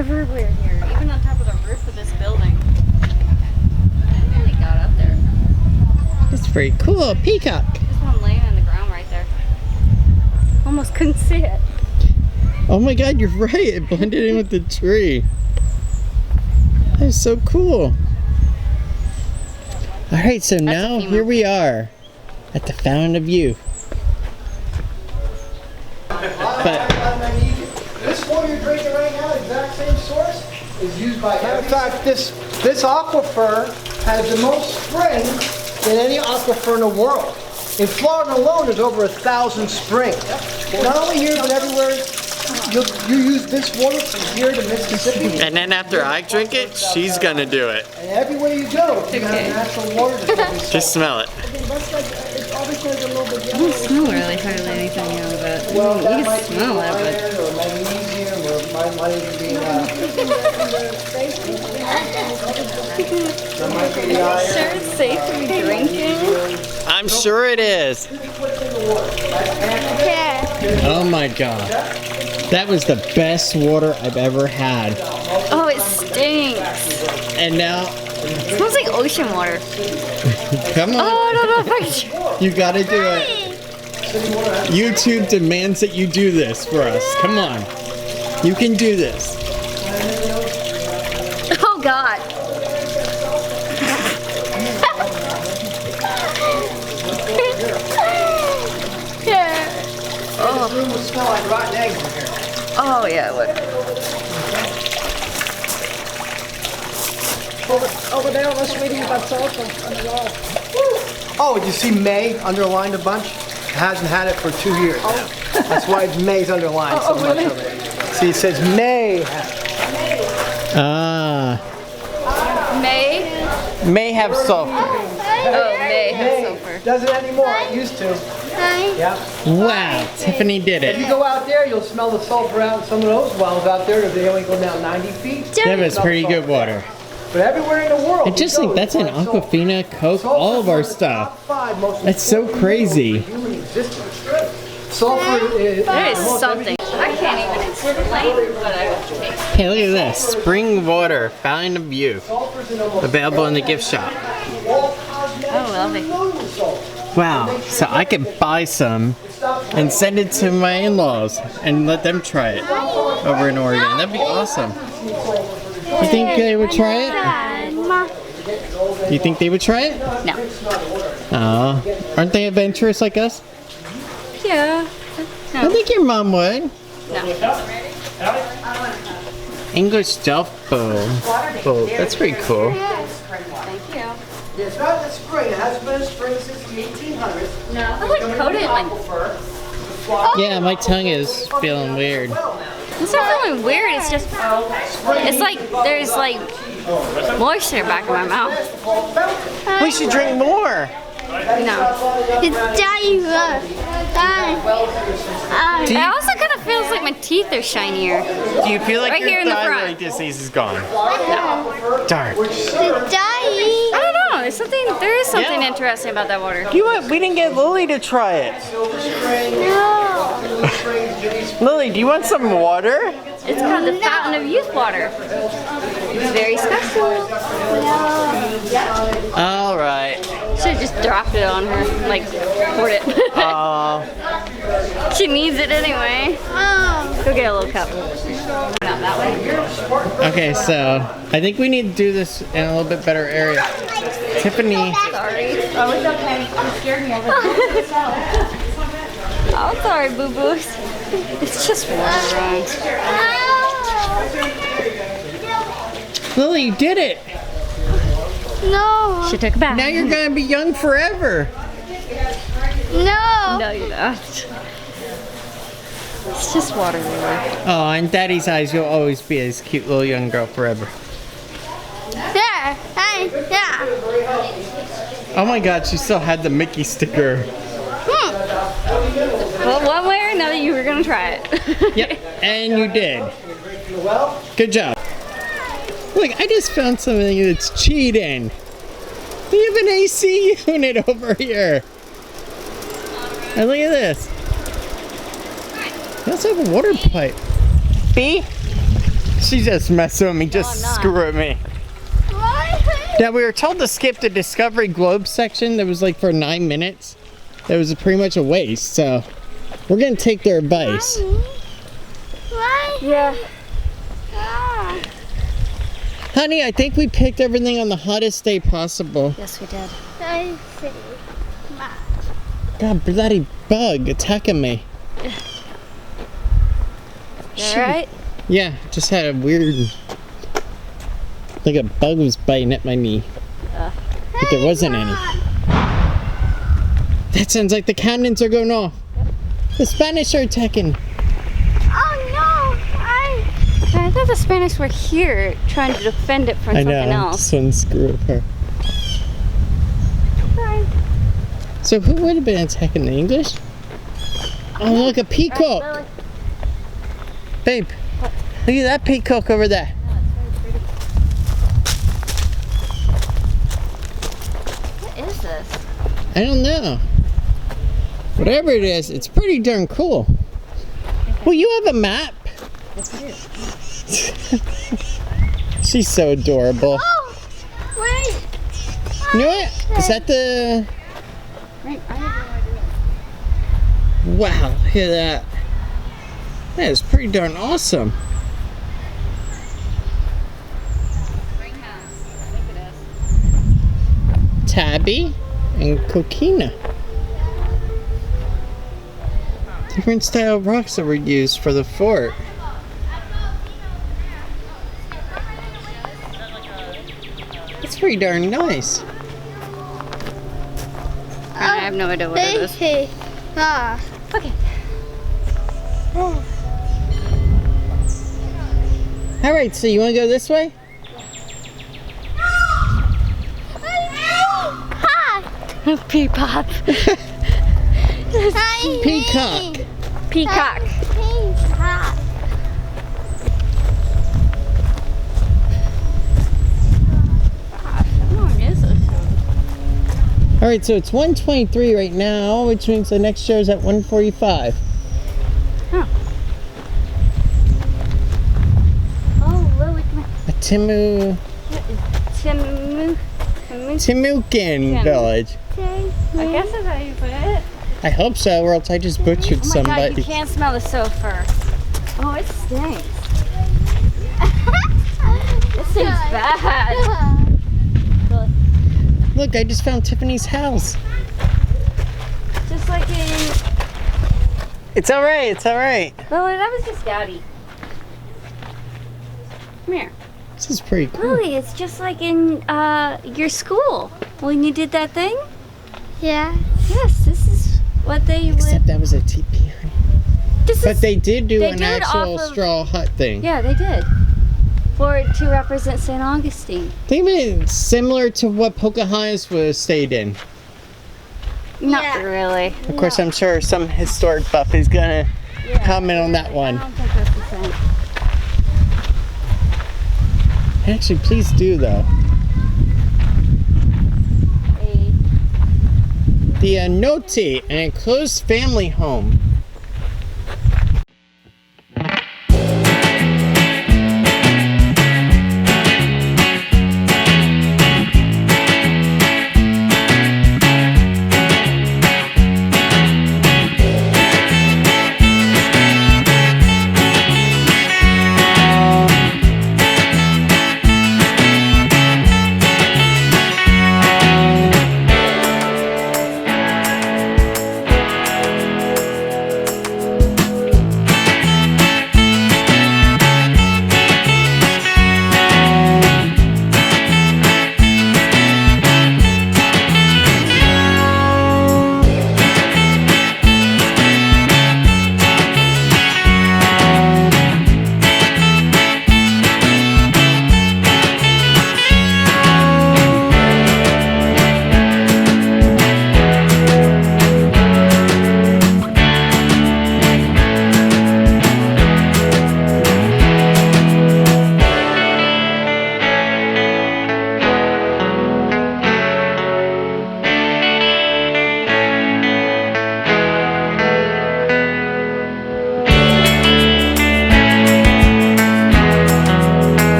everywhere here, even on top of the roof of this building. I really got up there. It's pretty cool. Peacock. There's one laying on the ground right there. Almost couldn't see it. Oh my god, you're right. It blended in with the tree. That is so cool. Alright, so now here we are at the Fountain of Youth. But this water you're drinking right now, exact same source, is used by. Matter of fact, this aquifer has the most springs than any aquifer in the world. In Florida alone, there's over 1,000 springs. Not only here, but everywhere. You use this water from here to Mississippi. and then after I drink it, she's gonna do it. And everywhere you go, you have natural water that's going to be sold. Just smell it. I don't smell really hardly anything yet, but Well, you that can might be smell it. iron or magnesium or might even be that might be the iron. Sure, it's safe to be drinking. I'm sure it is. Oh my god. That was the best water I've ever had. Oh, it stinks. And now, It smells like ocean water. come on. Oh, I don't know if I You gotta do it. YouTube demands that you do this for us. Come on. You can do this. Oh, God. Yeah. This room would smell like rotten eggs in here. Oh, yeah, it would. Over there, I was reading about sulfur on the wall. Oh, did you see May underlined a bunch? It hasn't had it for 2 years now. That's why May's underlined so much of it. See, it says May. Ah. May? May have sulfur. Oh, May has sulfur. Doesn't anymore. It used to. Yeah. Wow, Tiffany did If you it. go out there, you'll smell the sulfur out in some of those wells out there. They only go down 90 feet. That was pretty good water. But everywhere in the world. I just you think go, that's in you find sulfur. Aquafina, Coke, all of our stuff. That's so crazy. Human existence. Sulfur is. There is something. I can't even explain what I would taste. Hey, look at this. Spring water, Fountain of Youth. Available in the gift shop. Oh, lovely. Wow, so I could buy some and send it to my in-laws and let them try it over in Oregon. That'd be awesome. You think they would try it? You think they would try it? No. Oh, aren't they adventurous like us? Yeah. I think your mom would. No. English Stealth Boat. That's pretty cool. Thank you. It's not a spring. It hasn't been a spring since the 1800s. No. I like coated like. Yeah, my tongue is feeling weird. It's not feeling weird. It's just. It's like there's like moisture back in my mouth. We should drink more. No. It's dying. It also kind of feels like my teeth are shinier. Do you feel like Right here your in the thyroid front. disease is gone? Darn. It's dying. I don't know. There is something Yeah. interesting about that water. You know what? We didn't get Lily to try it. No. Lily, do you want some water? It's called the Fountain of Youth water. It's very special. All right. Should have just dropped it on her, like poured it. She needs it anyway. Go get a little cup. Not that way. Okay, so I think we need to do this in a little bit better area. Tiffany. Sorry. Oh, it's okay. You scared me over Oh, sorry, boo-boos. It's just water runs. Lily, you did it. No. She took a bath. Now you're going to be young forever. No. No, you're not. It's just water, really. Oh, in Daddy's eyes, you'll always be this cute little young girl forever. There. Hey. Yeah. Oh my god, she still had the Mickey sticker. Well, one way or another, you were gonna try it. Yep, and you did. Good job. Look, I just found something that's cheating. We have an AC unit over here. And look at this. We also have a water pipe. B? She just messing with me, just I'm not. screwing me. Now we were told to skip the Discovery Globe section that was like for 9 minutes. That was pretty much a waste, so we're gonna take their advice. Yeah. Honey, I think we picked everything on the hottest day possible. Yes, we did. God, bloody bug attacking me. You alright? Yeah, just had a weird, like a bug was biting at my knee. But there wasn't any. That sounds like the cannons are going off. The Spanish are attacking. I thought the Spanish were here trying to defend it from something else. This one screwed her. So who would have been attacking, the English? Oh, look, a peacock. Babe, look at that peacock over there. What is this? I don't know. Whatever it is, it's pretty darn cool. Well, you have a map. Yes, we do. She's so adorable. Wait. You know what? Is that the... Right, I have no idea. Wow, look at that. That is pretty darn awesome. Tabby and Coquina. Different style rocks that were used for the fort. It's pretty darn nice. I have no idea what it is. Okay. All right, so you want to go this way? Peepop. Peacock. Peacock. How long is this? All right, so it's 1:23 right now, which means the next show is at 1:45. Huh. Oh, Lily, come A Timucan Yeah. village. I guess that's how you put it. I hope so, or else I just butchered Oh my somebody. god, you can't smell the sulfur. Oh, it stinks. This stinks bad. Look, I just found Tiffany's house. Just like in... It's all right, it's all right. Lily, that was just Daddy. Come here. This is pretty cool. Lily, it's just like in your school. When you did that thing? Yeah. Yes, this is what they Except would... that was a teepee. This But is... they did do they an did it actual off of- straw hut thing. Yeah, they did. To represent Saint Augustine. I think it's similar to what Pocahontas was stayed in. Not Yeah. really. Of course, I'm sure some historic buff is gonna comment on that I one. don't think that's the same. Actually, please do though. The Noti, an enclosed family home.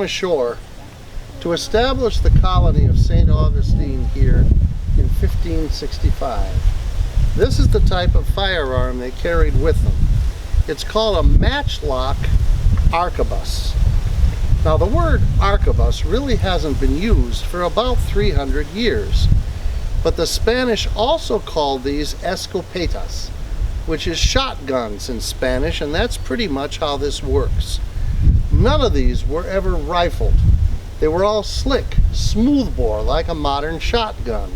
ashore to establish the colony of Saint Augustine here in 1565. This is the type of firearm they carried with them. It's called a matchlock arquebus. Now the word arquebus really hasn't been used for about 300 years, but the Spanish also called these escopetas, which is shotguns in Spanish, and that's pretty much how this works. None of these were ever rifled. They were all slick, smoothbore, like a modern shotgun.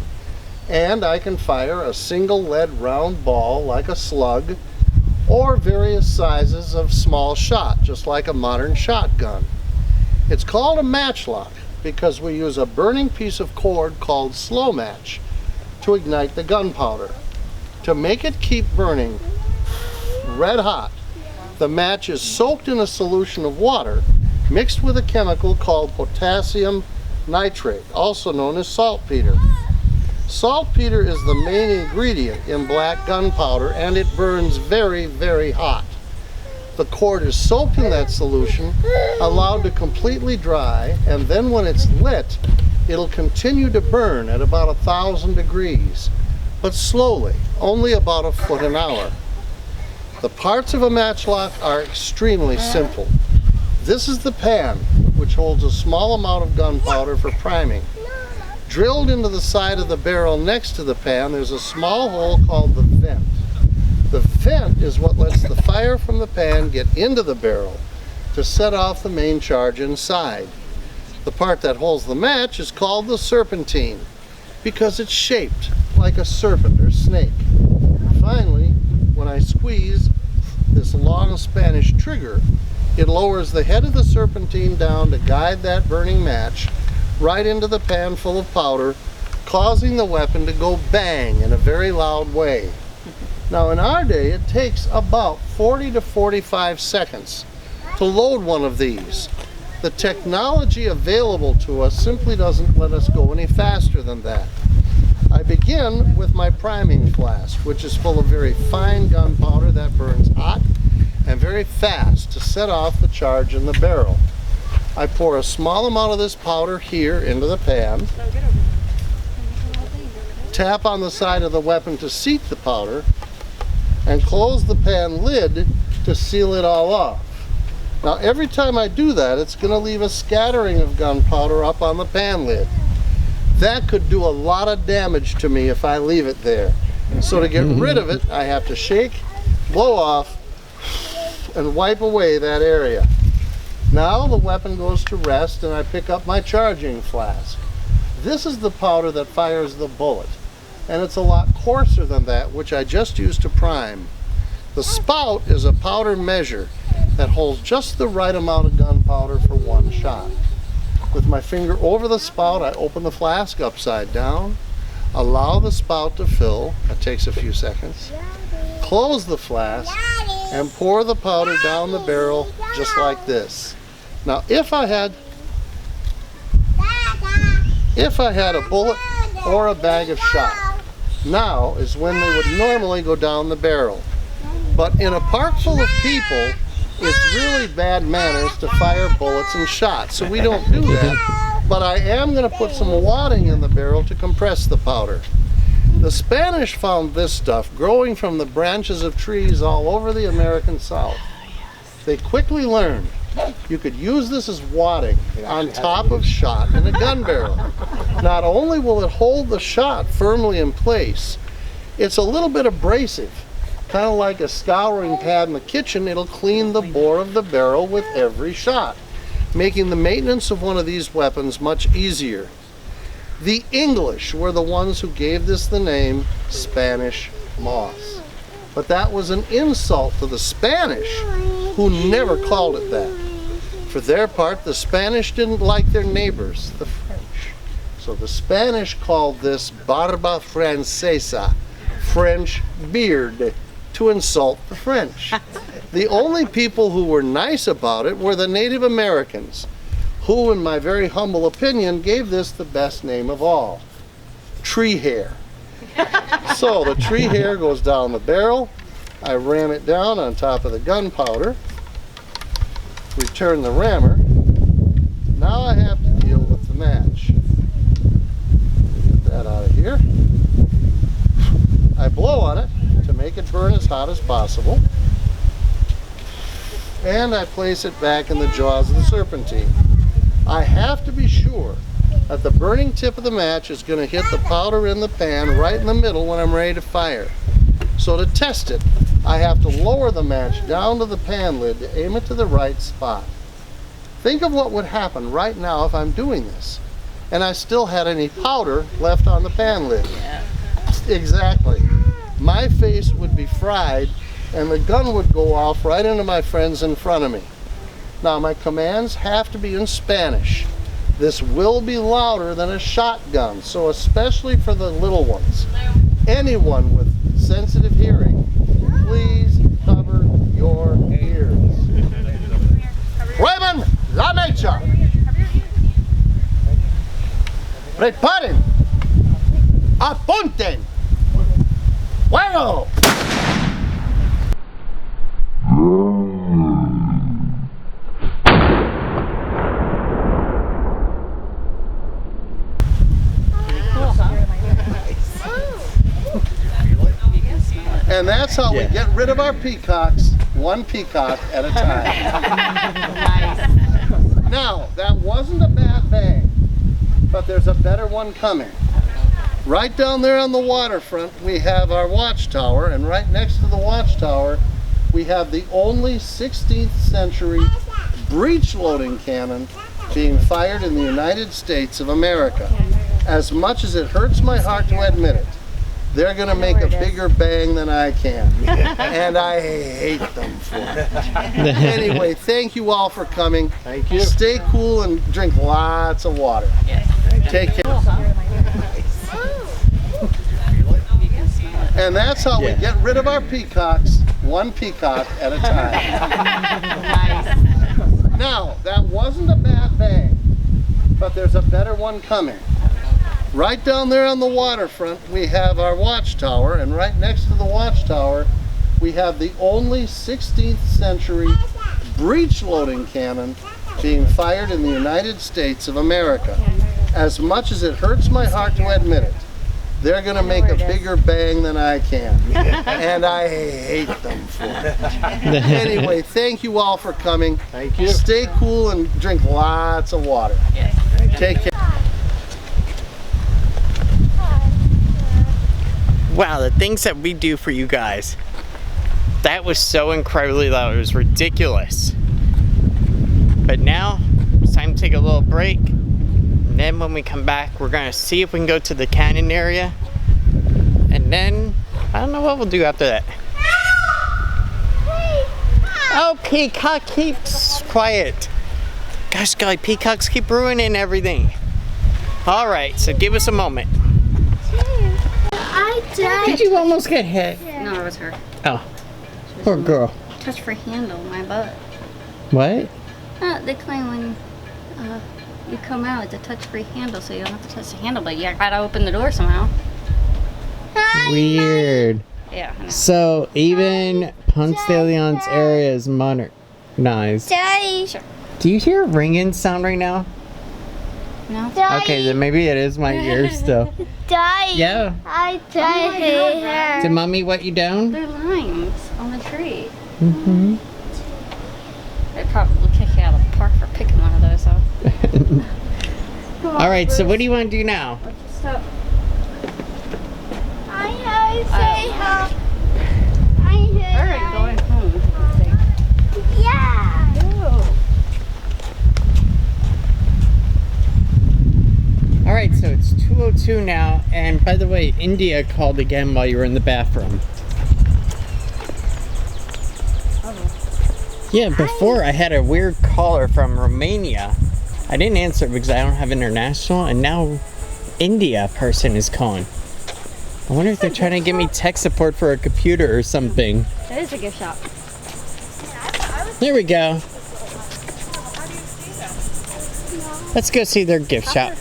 And I can fire a single lead round ball like a slug, or various sizes of small shot, just like a modern shotgun. It's called a matchlock because we use a burning piece of cord called slow match to ignite the gunpowder. To make it keep burning red hot, the match is soaked in a solution of water mixed with a chemical called potassium nitrate, also known as saltpeter. Saltpeter is the main ingredient in black gunpowder, and it burns very, very hot. The cord is soaked in that solution, allowed to completely dry, and then when it's lit, it'll continue to burn at about 1,000 degrees, but slowly, only about a foot an hour. The parts of a matchlock are extremely simple. This is the pan, which holds a small amount of gunpowder for priming. Drilled into the side of the barrel next to the pan, there's a small hole called the vent. The vent is what lets the fire from the pan get into the barrel to set off the main charge inside. The part that holds the match is called the serpentine because it's shaped like a serpent or snake. Finally, when I squeeze this long Spanish trigger, it lowers the head of the serpentine down to guide that burning match right into the pan full of powder, causing the weapon to go bang in a very loud way. Now in our day, it takes about 40 to 45 seconds to load one of these. The technology available to us simply doesn't let us go any faster than that. I begin with my priming flask, which is full of very fine gunpowder that burns hot and very fast to set off the charge in the barrel. I pour a small amount of this powder here into the pan, tap on the side of the weapon to seat the powder, and close the pan lid to seal it all off. Now every time I do that, it's going to leave a scattering of gunpowder up on the pan lid. That could do a lot of damage to me if I leave it there. So to get rid of it, I have to shake, blow off, and wipe away that area. Now the weapon goes to rest and I pick up my charging flask. This is the powder that fires the bullet, and it's a lot coarser than that, which I just used to prime. The spout is a powder measure that holds just the right amount of gunpowder for one shot. With my finger over the spout, I open the flask upside down, allow the spout to fill, it takes a few seconds, close the flask, and pour the powder down the barrel just like this. Now if I had a bullet or a bag of shot, now is when they would normally go down the barrel. But in a park full of people, it's really bad manners to fire bullets and shots, so we don't do that. But I am going to put some wadding in the barrel to compress the powder. The Spanish found this stuff growing from the branches of trees all over the American South. They quickly learned you could use this as wadding on top of shot in a gun barrel. Not only will it hold the shot firmly in place, it's a little bit abrasive. Kind of like a scouring pad in the kitchen, it'll clean the bore of the barrel with every shot, making the maintenance of one of these weapons much easier. The English were the ones who gave this the name Spanish moss. But that was an insult to the Spanish, who never called it that. For their part, the Spanish didn't like their neighbors, the French. So the Spanish called this barba francesa, French beard, to insult the French. The only people who were nice about it were the Native Americans, who, in my very humble opinion, gave this the best name of all, tree hair. So the tree hair goes down the barrel, I ram it down on top of the gunpowder, return the rammer, Now I have to deal with the match. Get that out of here. I blow on it to make it burn as hot as possible. And I place it back in the jaws of the serpentine. I have to be sure that the burning tip of the match is going to hit the powder in the pan right in the middle when I'm ready to fire. So to test it, I have to lower the match down to the pan lid to aim it to the right spot. Think of what would happen right now if I'm doing this and I still had any powder left on the pan lid. Yeah. Exactly. My face would be fried and the gun would go off right into my friends in front of me. Now my commands have to be in Spanish. This will be louder than a shotgun, so especially for the little ones. Anyone with sensitive hearing, please cover your ears. Prueben la mecha. Preparen. Apunten. Fuego. And that's how we get rid of our peacocks, one peacock at a time. Nice. Now, that wasn't a bad bang, but there's a better one coming. Right down there on the waterfront, we have our watchtower, and right next to the watchtower, we have the only 16th century breech-loading cannon being fired in the United States of America. As much as it hurts my heart to admit it, they're going to make a bigger bang than I can. And I hate them for it. Anyway, thank you all for coming. Thank you. Stay cool and drink lots of water. Take care. And that's how we get rid of our peacocks, one peacock at a time. Nice. Now, that wasn't a bad bang, but there's a better one coming. Right down there on the waterfront, we have our watchtower, and right next to the watchtower, we have the only 16th century breech-loading cannon being fired in the United States of America. As much as it hurts my heart to admit it, they're going to make a bigger bang than I can. And I hate them for it. Anyway, thank you all for coming. Thank you. Stay cool and drink lots of water. Take care. Wow, the things that we do for you guys. That was so incredibly loud. It was ridiculous. But now, it's time to take a little break. And then when we come back, we're going to see if we can go to the cannon area. And then, I don't know what we'll do after that. Oh, Peacock keeps quiet. Gosh, golly, peacocks keep ruining everything. All right, so give us a moment. Did you almost get hit? No, it was her. Oh, poor girl. Touch her handle, my butt. What? They claim when you come out, it's a touch-free handle, so you don't have to touch the handle, but you gotta open the door somehow. Weird. Yeah. I know. So even Ponce de Leon's area is modernized. Daddy. Sure. Do you hear a ringing sound right now? No? Okay, then maybe it is my ears still. Daddy. Yeah. I hate her. Did mommy wet you down? They're limes on the tree. Mm-hmm. They'd probably kick you out of the park for picking one of those, so. All right, so what do you want to do now? Stop. I say how. I say Alright, going home. Yeah. All right, so it's 2:02 now, and by the way, India called again while you were in the bathroom. Yeah, before I had a weird caller from Romania. I didn't answer because I don't have international, and now India person is calling. I wonder if they're trying to give me tech support for a computer or something. That is a gift shop. There we go. Let's go see their gift shop.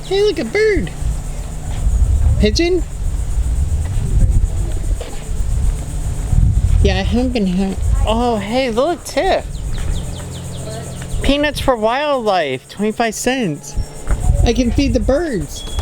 Hey, look, a bird. Pigeon? Yeah, I haven't been Oh, hey, look, Tiff. Peanuts for wildlife, 25 cents. I can feed the birds.